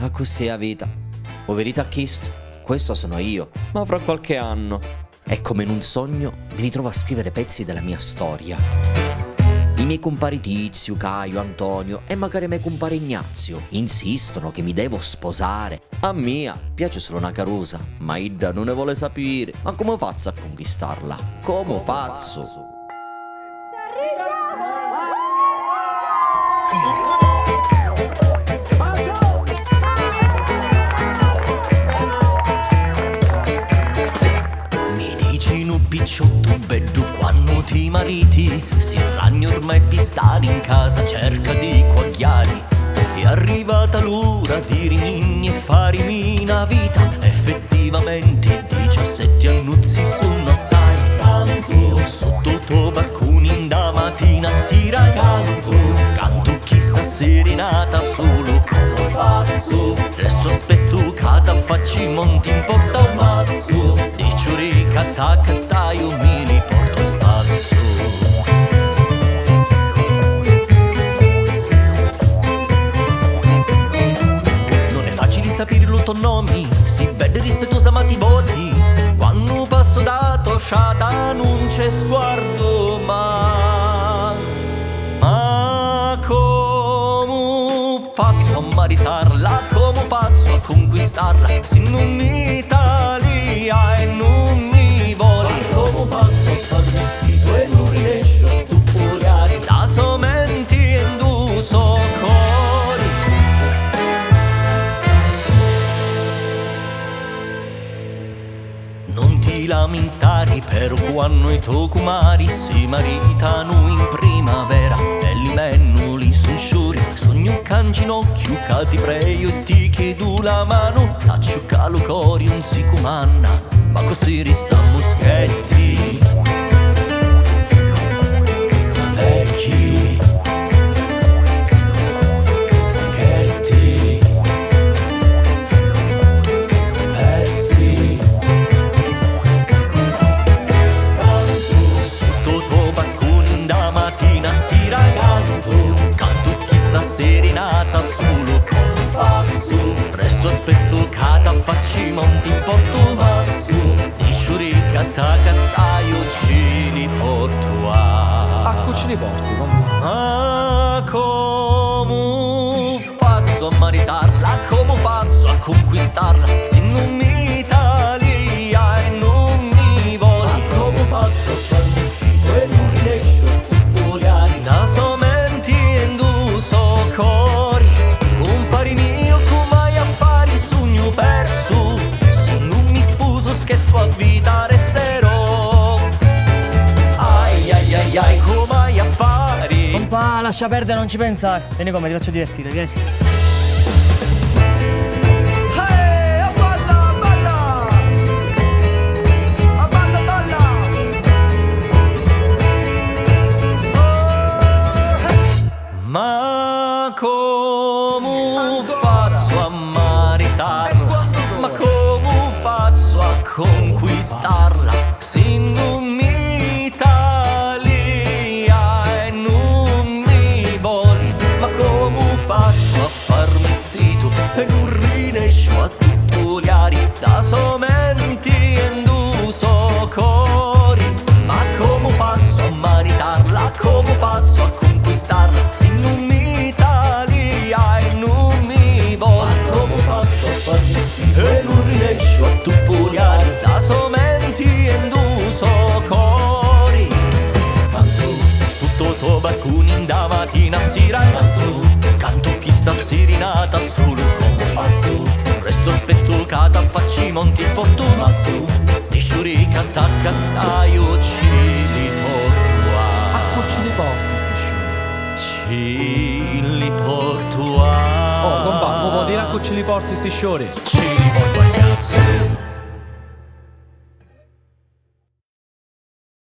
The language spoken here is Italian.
A così è la vita. O verità chist, questo sono io, ma fra qualche anno. E come in un sogno mi ritrovo a scrivere pezzi della mia storia. I miei compari Tizio, Caio, Antonio e magari i miei compari Ignazio insistono che mi devo sposare. A mia piace solo una carusa, ma Idda non ne vuole sapere. Ma come faccio a conquistarla? Come faccio? Picciotto bello quando ti mariti, si ragno ormai pistare in casa, cerca di quagliari. È arrivata l'ora di rimini e farimi una vita. Effettivamente 17 annuzzi sono assai tanto. Sotto tuo balcone da mattina si canto chi sta serenata solo come pazzo. Resto aspetto che da facci monti in porta un mazzo. Dicio catta io mi riporto a spasso. Non è facile sapere il tuo nome, si vede rispettosa ma ti voti. Quando passo da tosciata non c'è sguardo ma come faccio a maritarla, come faccio a conquistarla se non mi talia e non mi vuole. Ma come faccio a farmi il sito e non riesco a tuppolare da somenti e induso cori. Non ti lamentare però quando i tuoi kumari si maritano in primavera e li menno li son sciuri. Sogno un canginocchio che ti prego e ti chiedo la mano. Saccio che lo cori non si comanna, ma così restiamo schietti. Vecchi schietti persi. Sotto tuo balcone da mattina si canto chi sta serenata solo come un pazzo. Presto aspetto che da facci monti in porto mazzo. Di sciurica io ci li porto a ce li porti, mamma? a come faccio a maritarla, come faccio a conquistarla se non mi talia e non mi vuole. Ma come faccio a farmi il sito e non riesco a tuppolare da somenti e induso cori. Compari mio come affari sogno perso, se non mi sposo scherzo a vita resterò. Ai ai ai ai come affari. Compa, lascia perdere, non ci pensare. Vieni come ti faccio divertire, vieni. Ma come faccio a maritarla? Ma come faccio a conquistarla se non mi talia e non mi voli? Ma come faccio a farmi il sito e non riesco a tuttoliare da somenti e induso cori? Ma come faccio a maritarla? Come faccio a conquistarla se non mi talia e non mi vuole? Ma come faccio a farmi il sito e non riesco a tuppolare da somenti e induso cori? Canto sotto tuo balcone da mattina si canto chi sta serenata solo come pazzo. Presto aspetto che da facci monti il porto mazzo. Di sciurica io ci li porto a Ce li porti, sti sciori? ci li porto a Oh, compà, mo può dire a ce li porti, sti sciori? ci li porto a